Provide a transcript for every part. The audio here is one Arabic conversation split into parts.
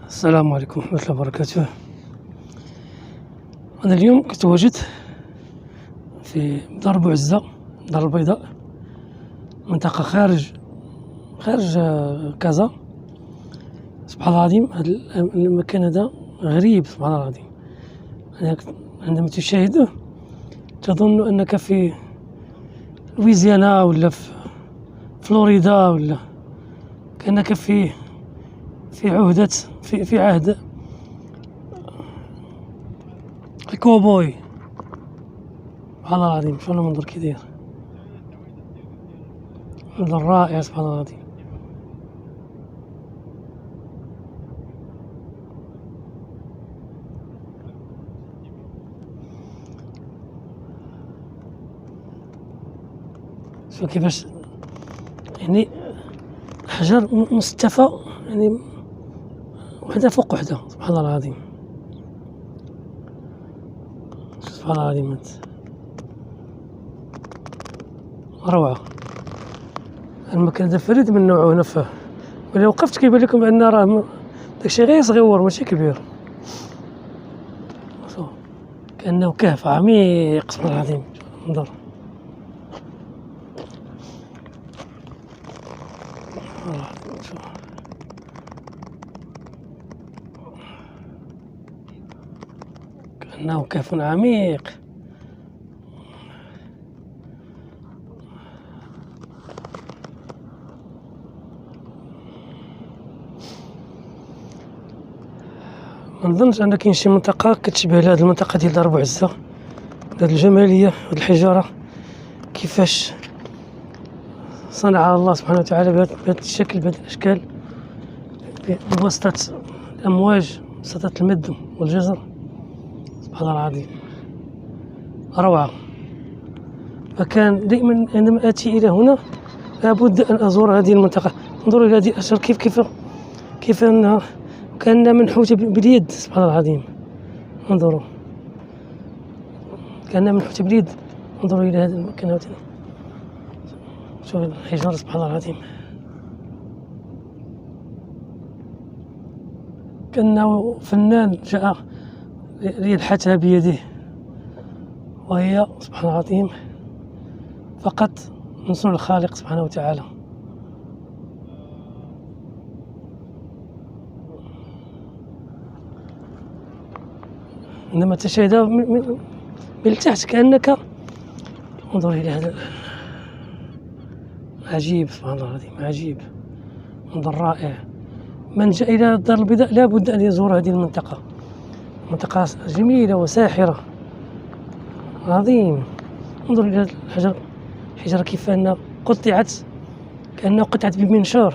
السلام عليكم ورحمة الله وبركاته. أنا اليوم كنت واجد في دار بوعزة، دار البيضاء، منطقة خارج كازا. سبحان الله العظيم، هذا المكان هذا غريب. سبحان الله العظيم، عندما تشاهده تظن أنك في لويزيانا ولا في فلوريدا، ولا كأنك في عهدة في عهد الكوبوي. سبحان الله العظيم، شو المنظر كي منظر رائع. سبحان الله العظيم. شوف كيفاش يعني حجر مصطفى، يعني وحدة فوق وحدة. سبحان الله العظيم، سبحان الله العظيم، روعة. المكان هذا فريد من نوعه هنا فيه، وإلا وقفت كيبان لكم بأن راه داكشي غير صغيور ماشي كبير، كأنه كهف عميق. سبحان الله العظيم، انظر. كأنه كهف عميق. ما نظنش ان كاين شي منطقة كتشبه لهاد المنطقة ديال دار بوعزة، هاد الجمالية، هاد الحجارة، كيفاش صنعها الله سبحانه وتعالى بهذا الشكل، بهذه الاشكال، بواسطة الامواج، بواسطة المد والجزر. سبحان الله العظيم، روعة. فكان دائما عندما اتي الى هنا لابد ان ازور هذه المنطقة. انظروا الى هذه الاشجار، كيف انها كأنها منحوتة باليد. سبحان الله العظيم، انظروا، كأنها منحوتة باليد. انظروا إلى هذا المكان هذا، شوف الحجارة. سبحان الله العظيم، كأنه فنان جاء لينحتها بيده، وهي سبحان الله العظيم فقط من صنع الخالق سبحانه وتعالى. عندما تشاهدها من التحت كأنك، انظر إلى هذا، عجيب. سبحان الله العظيم، عجيب، منظر رائع. من جاء إلى الدار البيضاء لا بد أن يزور هذه المنطقة، منطقة جميلة وساحرة. عظيم. انظر إلى الحجرة كيف أنها قطعت، كأنها قطعت بمنشار.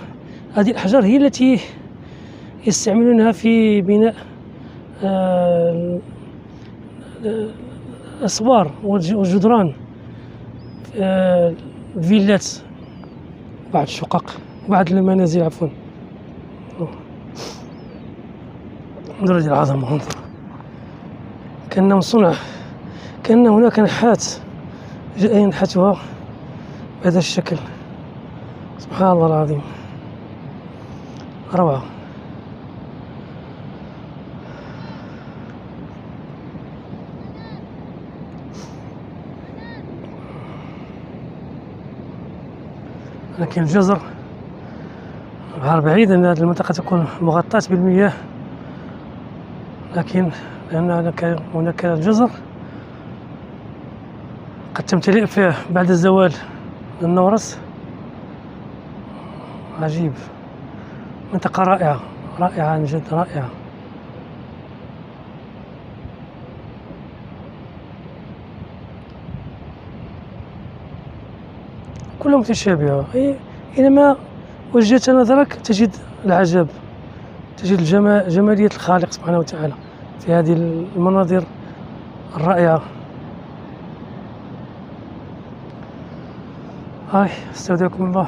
هذه الأحجار هي التي يستعملونها في بناء الأسوار والجدران، فيلات، بعض الشقق، بعض المنازل عفوا. انظر هذه العظمة، انظر، كأنه صنع، كأن هناك نحات جاء ينحتها بهذا الشكل. سبحان الله العظيم، روعة. لكن الجزر غير بعيد أن هذه المنطقة تكون مغطاة بالمياه، لكن لأن هناك الجزر قد تمتلئ فيه بعد الزوال النورس. عجيب، منطقة رائعة، رائعة عن جد، رائعة. كلها متشابهة، حينما وجهت نظرك تجد العجب، تجد جمالية الخالق سبحانه وتعالى في هذه المناظر الرائعة. استودعكم الله.